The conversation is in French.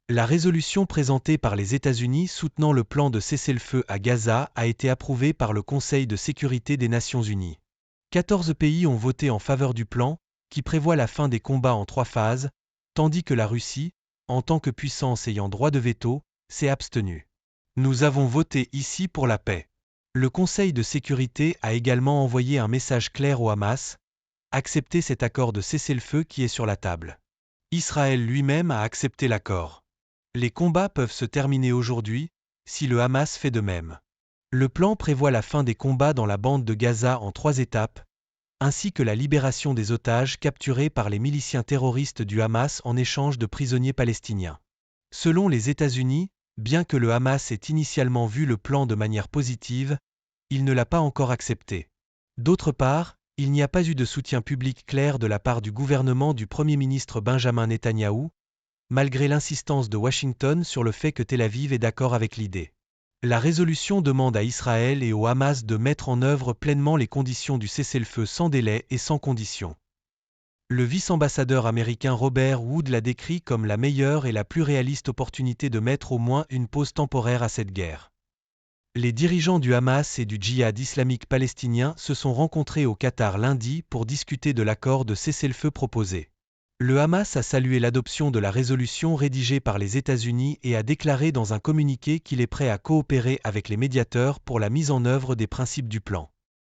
La résolution présentée par les États-Unis soutenant le plan de cessez-le-feu à Gaza a été approuvée par le Conseil de sécurité des Nations Unies. 14 pays ont voté en faveur du plan, qui prévoit la fin des combats en 3 phases, tandis que la Russie, en tant que puissance ayant droit de veto, s'est abstenue. Nous avons voté ici pour la paix. Le Conseil de sécurité a également envoyé un message clair au Hamas: acceptez cet accord de cessez-le-feu qui est sur la table. Israël lui-même a accepté l'accord. Les combats peuvent se terminer aujourd'hui, si le Hamas fait de même. Le plan prévoit la fin des combats dans la bande de Gaza en 3 étapes, ainsi que la libération des otages capturés par les miliciens terroristes du Hamas en échange de prisonniers palestiniens. Selon les États-Unis, bien que le Hamas ait initialement vu le plan de manière positive, il ne l'a pas encore accepté. D'autre part, il n'y a pas eu de soutien public clair de la part du gouvernement du Premier ministre Benjamin Netanyahou, malgré l'insistance de Washington sur le fait que Tel Aviv est d'accord avec l'idée. La résolution demande à Israël et au Hamas de mettre en œuvre pleinement les conditions du cessez-le-feu sans délai et sans condition. Le vice-ambassadeur américain Robert Wood l'a décrit comme la meilleure et la plus réaliste opportunité de mettre au moins une pause temporaire à cette guerre. Les dirigeants du Hamas et du djihad islamique palestinien se sont rencontrés au Qatar lundi pour discuter de l'accord de cessez-le-feu proposé. Le Hamas a salué l'adoption de la résolution rédigée par les États-Unis et a déclaré dans un communiqué qu'il est prêt à coopérer avec les médiateurs pour la mise en œuvre des principes du plan.